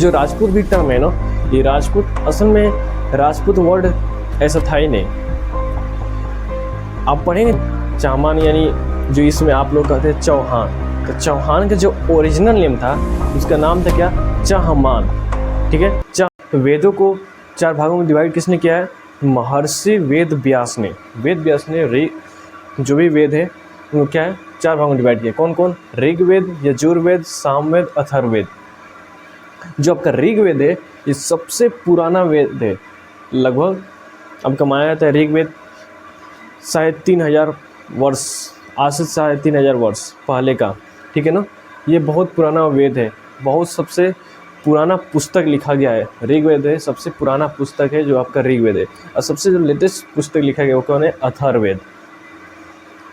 जो राजपूत भी टर्म है ना, ये राजपूत असल में राजपूत वर्ड ऐसा था ही नहीं। आप पढ़ेंगे चामान, यानी जो इसमें आप लोग कहते हैं चौहान, तो चौहान का जो ओरिजिनल नेम था उसका नाम था क्या, चाहमान। ठीक है, तो वेदों को 4 भागों में डिवाइड किसने किया है, महर्षि वेद व्यास ने। वेद व्यास ने जो भी वेद है वो क्या है, 4 भागों में डिवाइड किया। कौन कौन, ऋग्वेद, यजुर्वेद, सामवेद, अथर्ववेद। जो आपका ऋग्वेद है ये सबसे पुराना वेद है, लगभग आपका माना जाता है ऋग्वेद शायद 3000 वर्ष, आज से शायद 3000 वर्ष पहले का। ठीक है ना, ये बहुत पुराना वेद है, बहुत सबसे पुराना पुस्तक लिखा गया है ऋग्वेद है, सबसे पुराना पुस्तक है जो आपका ऋग्वेद है। और सबसे जो लेटेस्ट पुस्तक लिखा गया वो कौन है, अथर्ववेद।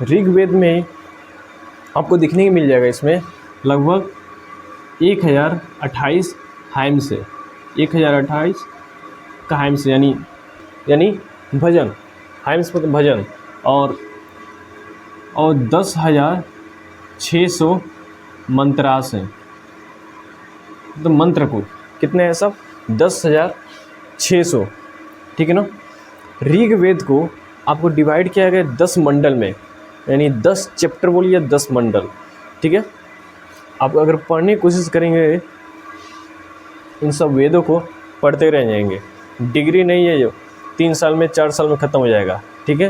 ऋग्वेद में आपको दिखने को मिल जाएगा इसमें लगभग 1028 हाइम्स है, 1028 का हाइम्स यानी भजन, हाइम्स मतलब भजन, और 10,600 मंत्रास हैं, तो मंत्रकूट कितने हैं सब, 10,600। ठीक है ना। ऋग्वेद को आपको डिवाइड किया गया 10 मंडल में, यानी 10 चैप्टर बोलिए, 10 मंडल। ठीक है, आप अगर पढ़ने की कोशिश करेंगे इन सब वेदों को, पढ़ते रह जाएंगे। डिग्री नहीं है जो 3 साल में 4 साल में ख़त्म हो जाएगा। ठीक है,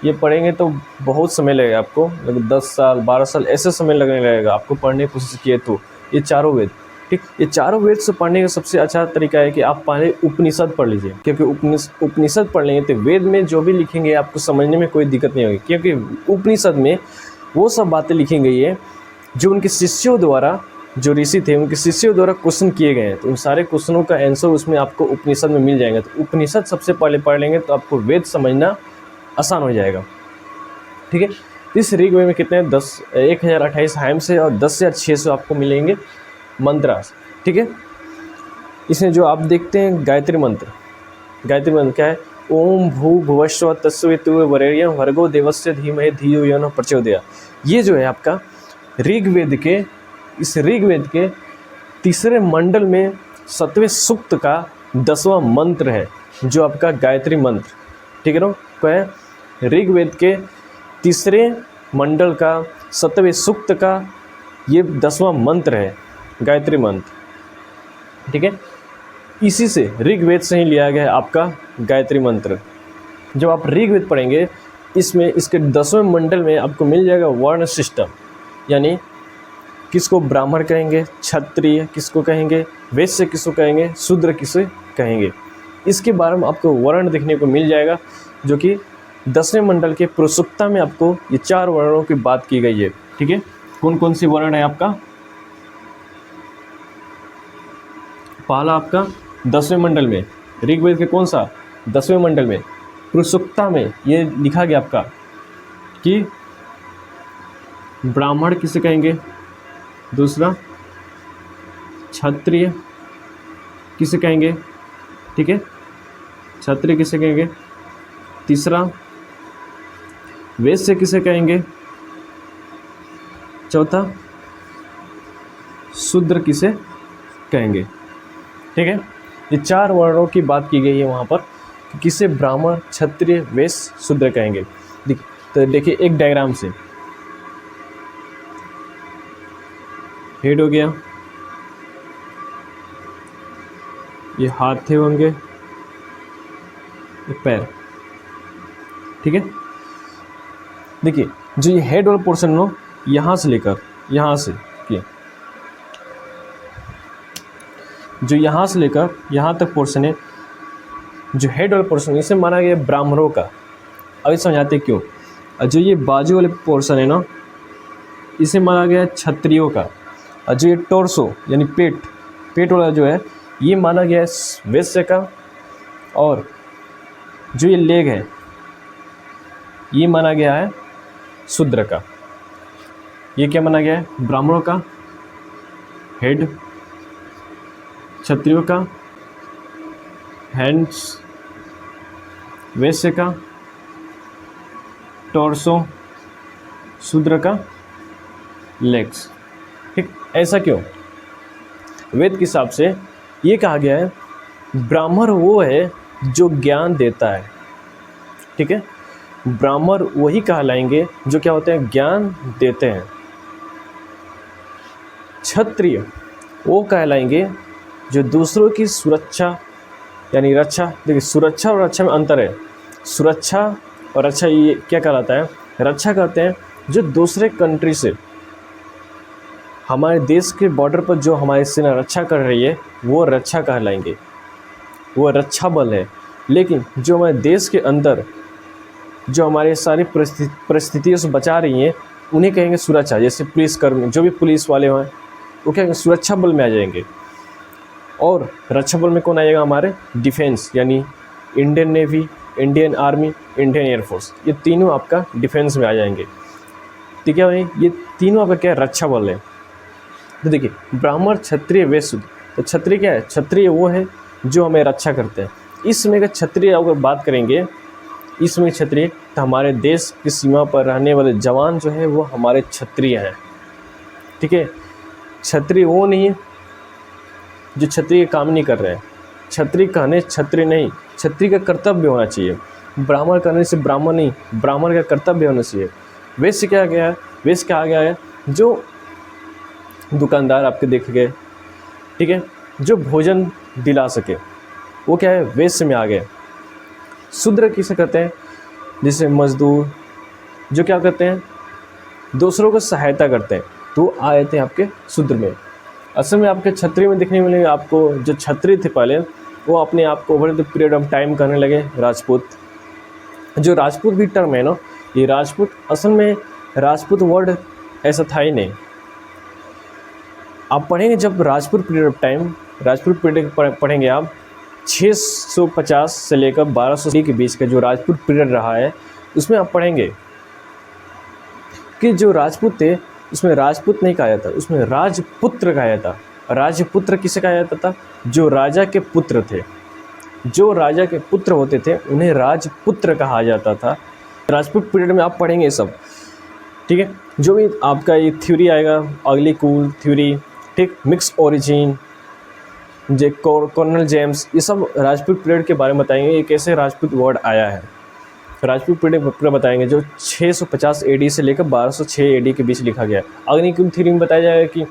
ये पढ़ेंगे तो बहुत समय लगेगा आपको, लगभग 10 साल 12 साल ऐसे समय लगने लगेगा आपको पढ़ने की कोशिश किए तो। ये चारों वेद, ठीक, ये चारों वेद से पढ़ने का सबसे अच्छा तरीका है कि आप पहले उपनिषद पढ़ लीजिए, क्योंकि उपनिषद पढ़ लेंगे तो वेद में जो भी लिखेंगे आपको समझने में कोई दिक्कत नहीं होगी, क्योंकि उपनिषद में वो सब बातें लिखी गई है जो उनके शिष्यों द्वारा, जो ऋषि थे उनके शिष्यों द्वारा क्वेश्चन किए गए हैं, तो उन सारे क्वेश्चनों का आंसर उसमें आपको उपनिषद में मिल जाएगा। तो उपनिषद सबसे पहले पढ़ लेंगे तो आपको वेद समझना आसान हो जाएगा। ठीक है, इस ऋग्वेद में कितने 1028 हाइम्स है और 10,600 आपको मिलेंगे मंत्रास। ठीक है, इसमें जो आप देखते हैं गायत्री मंत्र क्या है, ओम भू भुवस्व तस्वितुर्वरेण्यं भर्गो देवस्य धीमहि धियो यो नः प्रचोदयात्। ये जो है आपका ऋग्वेद के, इस ऋग्वेद के 3रे मंडल में 7वें सूक्त का 10वां मंत्र है, जो आपका गायत्री मंत्र। ठीक है ना, क्या है, ऋग्वेद के 3रे मंडल का 7वें सूक्त का ये 10वां मंत्र है, गायत्री मंत्र। ठीक है, इसी से ऋग्वेद से ही लिया गया है आपका गायत्री मंत्र। जब आप ऋग्वेद पढ़ेंगे इसमें इसके 10वें मंडल में आपको मिल जाएगा वर्ण सिस्टम, यानी किसको ब्राह्मण कहेंगे, क्षत्रिय किसको कहेंगे, वैश्य किसको कहेंगे, शूद्र किसे कहेंगे। इसके बारे में आपको वर्ण देखने को मिल जाएगा, जो कि 10वें मंडल के पुरुषोत्तम में आपको ये 4 वर्णों की बात की गई है। ठीक है, कौन कौन सी वर्ण है आपका, पहला आपका 10वें मंडल में, ऋग्वेद के कौन सा 10वें मंडल में पुरुषोत्तम में ये लिखा गया आपका कि ब्राह्मण किसे कहेंगे, दूसरा क्षत्रिय किसे कहेंगे, ठीक है, क्षत्रिय किसे कहेंगे, तीसरा वैश्य किसे कहेंगे, चौथा शूद्र किसे कहेंगे। ठीक है, ये 4 वर्णों की बात की गई है वहाँ पर कि किसे ब्राह्मण, क्षत्रिय, वैश्य, शूद्र कहेंगे। तो देखिए एक डायग्राम से, हेड हो गया, ये हाथ थे होंगे, ये पैर। ठीक है, देखिए जो ये हेड वाला पोर्शन नो, यहाँ से लेकर यहाँ से जो यहाँ से लेकर यहाँ तक पोर्शन है, जो हेड वाला पोर्शन इसे माना गया ब्राह्मणों का। अभी समझाते क्यों। और जो ये बाजू वाले पोर्शन है ना, इसे माना गया क्षत्रियों का। और जो ये टोर्सो यानी पेट वाला जो है, ये माना गया है वैश्य का। और जो ये लेग है, ये माना गया है शूद्र का। ये क्या माना गया है, ब्राह्मणों का हेड, क्षत्रियों का हैंड्स, वैश्य का टॉर्सो, शूद्र का लेग्स। ठीक, ऐसा क्यों? वेद के हिसाब से ये कहा गया है ब्राह्मण वो है जो ज्ञान देता है, ठीक है। ब्राह्मण वही कहलाएंगे जो क्या होते हैं, ज्ञान देते हैं। क्षत्रिय वो कहलाएंगे जो दूसरों की सुरक्षा यानी रक्षा, देखिए सुरक्षा और रक्षा में अंतर है। सुरक्षा और रक्षा ये क्या कहलाता है, रक्षा कहते हैं जो दूसरे कंट्री से हमारे देश के बॉर्डर पर जो हमारी सेना रक्षा कर रही है वो रक्षा कहलाएंगे, वो रक्षा बल है। लेकिन जो हमारे देश के अंदर जो हमारे सारी परिस्थितियों से बचा रही हैं उन्हें कहेंगे सुरक्षा। जैसे पुलिसकर्मी, जो भी पुलिस वाले हैं वो कहेंगे सुरक्षा बल में आ जाएंगे। और रक्षा बल में कौन आएगा, हमारे डिफेंस यानी Indian navy, Indian army, Indian air force, ये तीनों आपका डिफेंस में आ जाएंगे, ठीक है भाई। ये तीनों आपका क्या है, रक्षा बल है। तो देखिए ब्राह्मण, क्षत्रिय, वैश्य। तो क्षत्रिय क्या है, क्षत्रिय वो है जो हमें रक्षा करते हैं। इस समय का क्षत्रिय अगर बात करेंगे, इस समय क्षत्रिय तो हमारे देश की सीमा पर रहने वाले जवान जो है वो हमारे क्षत्रिय हैं, ठीक है। क्षत्रिय वो नहीं है जो क्षत्रिय काम नहीं कर रहे हैं। क्षत्रिय कहने क्षत्रिय नहीं, क्षत्रिय का कर्तव्य होना चाहिए। ब्राह्मण कहने से ब्राह्मण नहीं, ब्राह्मण का कर्तव्य होना चाहिए। वैश्य क्या गया है, वैश्य क्या आ गया है, जो दुकानदार आपके देखे गए, ठीक है, जो भोजन दिला सके, वो क्या है, वैश्य में आ गए। शूद्र किसे कहते हैं, जैसे मजदूर, जो क्या करते हैं, दूसरों को सहायता करते हैं, तो आए थे आपके शूद्र में। असल में आपके क्षत्रिय में देखने मिलेगा आपको, जो क्षत्रिय थे पहले वो अपने आप को over the period of time कहने लगे राजपूत। जो राजपूत भी टर्म है ना, ये राजपूत, असल में राजपूत वर्ड ऐसा था ही नहीं। आप पढ़ेंगे जब Rajput period of time, Rajput period पढ़ेंगे आप 650 से लेकर 1200 के बीच का जो राजपूत पीरियड रहा है, उसमें आप पढ़ेंगे कि जो राजपूत थे उसमें राजपूत नहीं कहा जाता, उसमें राजपुत्र कहा जाता। राजपुत्र किसे कहा जाता था, जो राजा के पुत्र थे, जो राजा के पुत्र होते थे उन्हें राजपुत्र कहा जाता था। राजपूत पीरियड में आप पढ़ेंगे सब, ठीक है। जो भी आपका ये थ्योरी आएगा, अगली कूल थ्योरी, ठीक, मिक्स ओरिजिन, कर्नल जेम्स, ये सब राजपूत पीरियड के बारे में बताएंगे, ये कैसे राजपूत वर्ड आया है। राजपूत पीरियड पूरा बताएंगे जो 650 एडी से लेकर 1206 एडी के बीच लिखा गया है। अग्निकुल थ्योरी में बताया जाएगा कि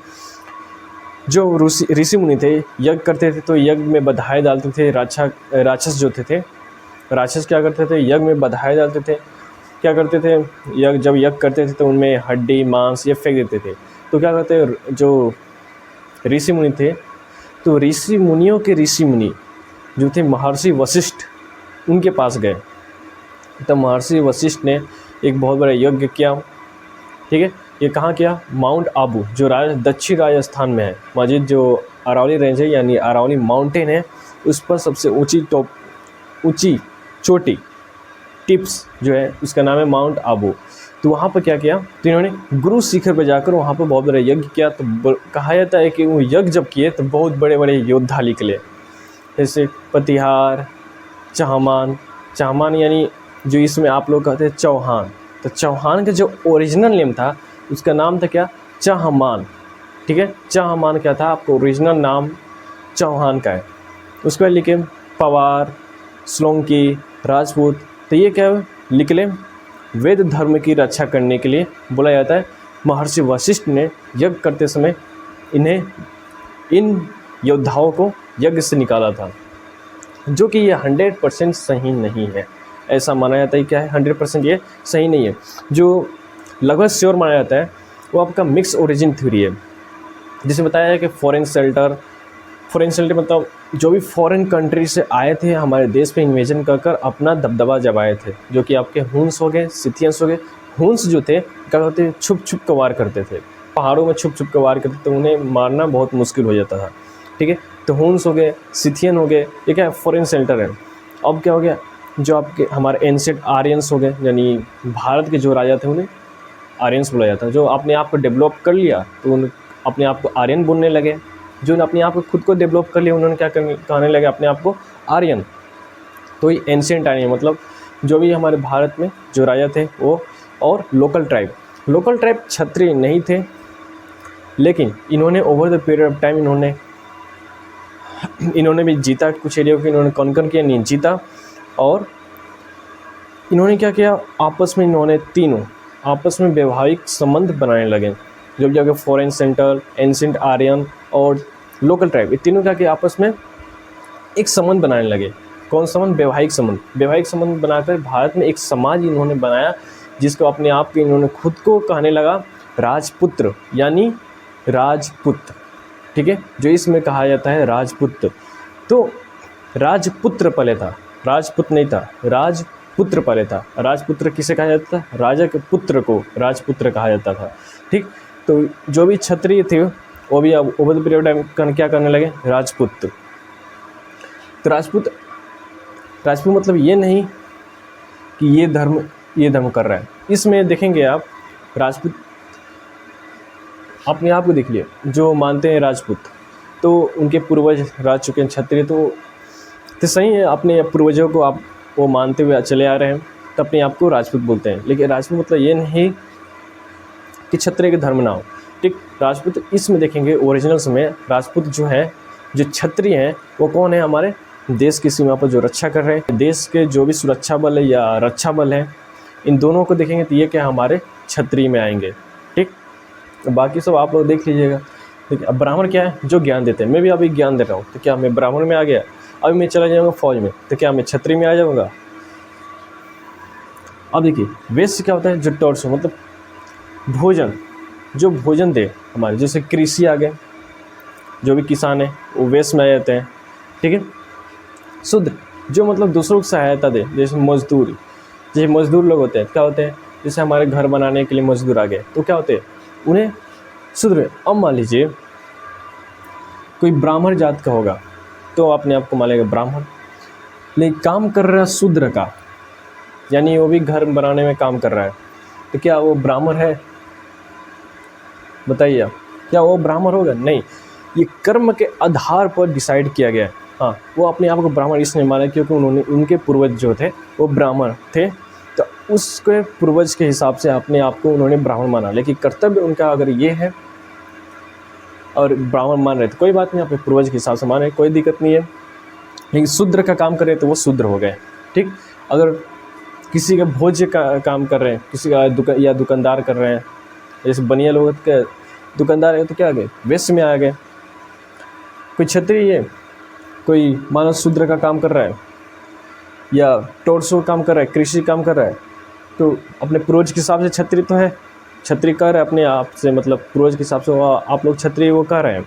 जो ऋषि मुनि थे यज्ञ करते थे तो यज्ञ में बधाई डालते थे। राक्षस जो थे राक्षस क्या करते थे, यज्ञ में बधाई डालते थे, क्या करते थे, जब यज्ञ करते थे तो उनमें हड्डी मांस ये फेंक देते थे। तो क्या करते, जो ऋषि मुनि थे, तो ऋषि मुनियों के ऋषि मुनि जो थे महर्षि वशिष्ठ, उनके पास गए। तब महर्षि वशिष्ठ ने एक बहुत बड़ा यज्ञ किया, ठीक है। ये कहाँ किया, माउंट आबू, जो दक्षिण राजस्थान में है। मजीद जो अरावली रेंज है यानी अरावली माउंटेन है, उस पर सबसे ऊंची चोटी, टिप्स जो है उसका नाम है माउंट आबू। तो वहाँ पर क्या किया, तो इन्होंने गुरु शिखर पर जाकर वहाँ पर बहुत बड़ा यज्ञ किया। तो कहा जाता है कि वो यज्ञ जब किए तो बहुत बड़े बड़े योद्धा निकले, जैसे प्रतिहार, चहमान यानी जो इसमें आप लोग कहते हैं चौहान। तो चौहान का जो ओरिजिनल नेम था उसका नाम था क्या, चहमान, ठीक है। चहमान क्या था, आपको ओरिजिनल नाम चौहान का है। उसके बाद लिखे पवार, सोलंकी, राजपूत। तो ये क्या निकले, वेद धर्म की रक्षा करने के लिए बोला जाता है। महर्षि वशिष्ठ ने यज्ञ करते समय इन योद्धाओं को यज्ञ से निकाला था, जो कि ये 100% सही नहीं है। ऐसा माना जाता है क्या है, 100% ये सही नहीं है। जो लगभग श्योर माना जाता है वो आपका मिक्स ओरिजिन थ्योरी है, जिसे बताया है कि फॉरेन शेल्टर मतलब जो भी फॉरेन कंट्री से आए थे हमारे देश पे इन्वेजन कर अपना दबदबा जमाए थे, जो कि आपके हुन्स हो गए, सिथियंस हो गए। हुन्स जो थे क्या करते, छुप छुप कर वार करते थे, पहाड़ों में छुप छुप कर वार करते थे, तो उन्हें मारना बहुत मुश्किल हो जाता था, ठीक है। तो हुन्स हो गए, सिथियन हो गए, ये क्या फॉरेन शेल्टर है। अब क्या हो गया, जो आपके हमारे एंशिएंट आर्यंस हो गए, यानी भारत के जो राजा थे उन्हें आर्यंस बोला जाता है। जो अपने आप को डेवलप कर लिया तो उन अपने आप को आर्यन बोलने लगे। जो अपने आप को खुद को डेवलप कर लिया उन्होंने क्या कहने लगे अपने आप को आर्यन। तो ये एंशिएंट आर्यन मतलब जो भी हमारे भारत में जो राजा थे वो, और लोकल ट्राइब क्षत्रिय नहीं थे, लेकिन इन्होंने over the period of time इन्होंने इन्होंने भी जीता, कुछ एरिया को इन्होंने कॉन्कर किया, नहीं जीता। और इन्होंने क्या किया, आपस में इन्होंने तीनों आपस में वैवाहिक संबंध बनाने लगे। जो भी जगह फॉरेन सेंटर, एंशिएंट आर्यन और लोकल ट्राइब, ये तीनों क्या किया, आपस में एक संबंध बनाने लगे। कौन संबंध? वैवाहिक संबंध। वैवाहिक संबंध बनाकर भारत में एक समाज इन्होंने बनाया, जिसको अपने आप के इन्होंने खुद को कहने लगा राजपुत्र, यानी राजपुत्र, ठीक है, जो इसमें कहा जाता है राजपुत्र। तो राजपुत्र पहले था, राजपुत नहीं था, राजपुत्र पहले था। राजपुत्र किसे कहा जाता था? राजा के पुत्र को राजपुत्र कहा जाता था, ठीक। तो जो भी क्षत्रिय थे वो भी अब over the period of time क्या करने लगे? राजपुत्र। तो राजपूत मतलब ये नहीं कि ये धर्म कर रहा है। इसमें देखेंगे आप, राजपूत अपने आप को देख लिए, जो मानते हैं राजपूत, तो उनके पूर्वज राज चुके हैं क्षत्रिय, तो सही है, अपने पूर्वजों को आप वो मानते हुए चले आ रहे हैं, तो अपने आप को राजपूत बोलते हैं। लेकिन राजपूत मतलब ये नहीं कि क्षत्रिय के धर्म ना हो, ठीक। राजपूत इसमें देखेंगे ओरिजिनल्स में, राजपूत जो है, जो क्षत्रिय हैं, वो कौन है? हमारे देश की सीमा पर जो रक्षा कर रहे हैं, देश के जो भी सुरक्षा बल है या रक्षा बल है, इन दोनों को देखेंगे तो ये क्या हमारे क्षत्रिय में आएंगे, ठीक। बाकी सब आप लोग देख लीजिएगा। देखिए अब ब्राह्मण क्या है? जो ज्ञान देते हैं। मैं भी अभी ज्ञान दे रहा हूँ, तो क्या मैं ब्राह्मण में आ गया? अभी मैं चला जाऊँगा फौज में, तो क्या मैं क्षत्रिय में आ जाऊँगा? अब देखिए वैश्य क्या होता है? जो टॉर्सो मतलब भोजन, जो भोजन दे हमारे, जैसे कृषि आ गए, जो भी किसान है वो वैश्य में आ जाते हैं, ठीक है। शूद्र जो मतलब दूसरों को सहायता दे, जैसे मजदूर लोग होते हैं, क्या होते हैं? जैसे हमारे घर बनाने के लिए मजदूर आ गए, तो क्या होते हैं? उन्हें शूद्र। अब मान लीजिए कोई ब्राह्मण जात का होगा, तो अपने आप को मानेगा ब्राह्मण, लेकिन काम कर रहा है शूद्र का, यानी वो भी घर बनाने में काम कर रहा है, तो क्या वो ब्राह्मण है? बताइए आप, क्या वो ब्राह्मण होगा? नहीं, ये कर्म के आधार पर डिसाइड किया गया है। हाँ, वो अपने आप को ब्राह्मण इसलिए माना क्योंकि उनके पूर्वज जो थे वो ब्राह्मण थे, तो उसके पूर्वज के हिसाब से अपने आप को उन्होंने ब्राह्मण माना। लेकिन कर्तव्य उनका अगर ये है और ब्राह्मण मान रहे, तो कोई बात नहीं, अपने पूर्वज के हिसाब से माने, कोई दिक्कत नहीं है। लेकिन शूद्र का काम कर रहे तो वो शूद्र हो गए, ठीक। अगर किसी का भोज्य का काम कर रहे हैं, किसी का दुकानदार कर रहे हैं, जैसे बनिया लोग के दुकानदार है, तो क्या आ गए? वैश्य में आ गए। कोई क्षत्रिय है, कोई मानव शूद्र का काम कर रहा है या टोर्सो काम कर रहा है, कृषि काम कर रहा है, तो अपने पूर्वज के हिसाब से क्षत्रिय तो है, क्षत्रिय कह रहे हैं अपने आप से, मतलब पूर्वज के हिसाब से आप लोग क्षत्रिय वो कह रहे हैं।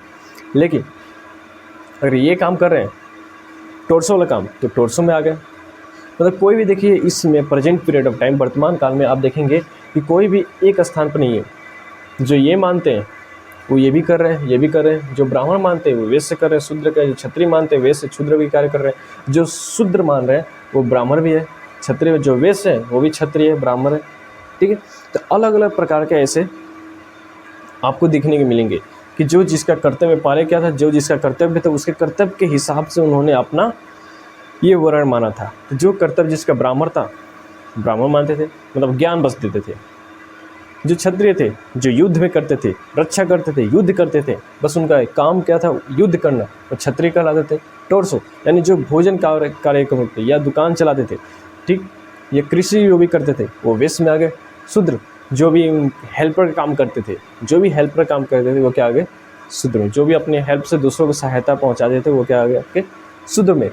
लेकिन अगर ये काम कर रहे हैं टोर्सो वाला काम, तो टोर्सो में आ गए। मतलब कोई भी देखिए इसमें प्रेजेंट पीरियड ऑफ टाइम, वर्तमान काल में आप देखेंगे कि कोई भी एक स्थान पर नहीं है। जो ये मानते हैं वो ये भी कर रहे हैं, ये भी कर रहे हैं। जो ब्राह्मण मानते हैं वो वैश्य कर रहे हैं, शूद्र का, जो क्षत्रिय मानते हैं वैश्य शूद्र भी कार्य कर रहे हैं। जो शूद्र मान रहे हैं वो ब्राह्मण भी है, क्षत्रिय जो वैश्य है वो भी क्षत्रिय है, ब्राह्मण है, ठीक है। तो अलग अलग प्रकार के ऐसे आपको दिखने के मिलेंगे कि जो जिसका कर्तव्य पहले क्या था, जो जिसका कर्तव्य था उसके कर्तव्य के हिसाब से उन्होंने अपना ये वर्ण माना था। तो जो कर्तव्य जिसका ब्राह्मण था, ब्राह्मण मानते थे, मतलब ज्ञान बस देते थे। जो क्षत्रिय थे, जो युद्ध में करते थे, रक्षा करते थे, युद्ध करते थे, बस उनका काम क्या था? युद्ध करना, तो क्षत्रिय कहलाते थे। टोर्सो यानी जो भोजन कार्य करते या दुकान चलाते थे, ठीक, ये कृषि जो भी करते थे वो वैश्य में आ गए। शूद्र जो भी हेल्पर काम करते थे, वो क्या आ गए? शूद्र में। जो भी अपने हेल्प से दूसरों को सहायता पहुँचाते थे वो क्या आ गए? आपके शूद्र में।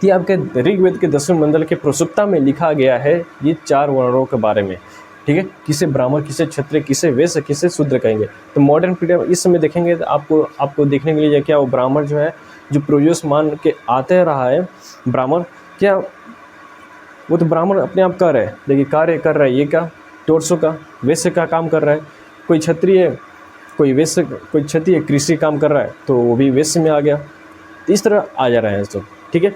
ये आपके ऋग्वेद के 10वें मंडल के प्रसुप्ता में लिखा गया है ये 4 वर्णों के बारे में, ठीक है। किसे ब्राह्मण, किसे क्षत्रिय, किसे वैश्य, किसे शूद्र कहेंगे। तो मॉडर्न पीरियड इस समय देखेंगे तो आपको देखने के लिए क्या वो ब्राह्मण जो है, जो पूर्वज मान के आते रहा है ब्राह्मण, क्या वो तो ब्राह्मण अपने आप कर रहे हैं, लेकिन कार्य कर रहा है ये क्या? टोर्सो का, वैश्य का काम कर रहा है। कोई क्षत्रिय, कोई वैश्य, कोई क्षत्रिय कृषि काम कर रहा है तो वो भी वैश्य में आ गया। तो इस तरह आ जा रहे हैं सब, ठीक है।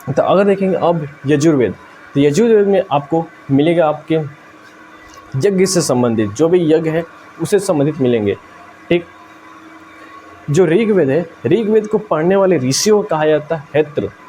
तो अगर देखेंगे अब यजुर्वेद, तो यजुर्वेद में आपको मिलेगा आपके यज्ञ से संबंधित, जो भी यज्ञ है उससे संबंधित मिलेंगे, ठीक। जो ऋग्वेद है, ऋग्वेद को पढ़ने वाले ऋषियों को कहा जाता है हेत्र।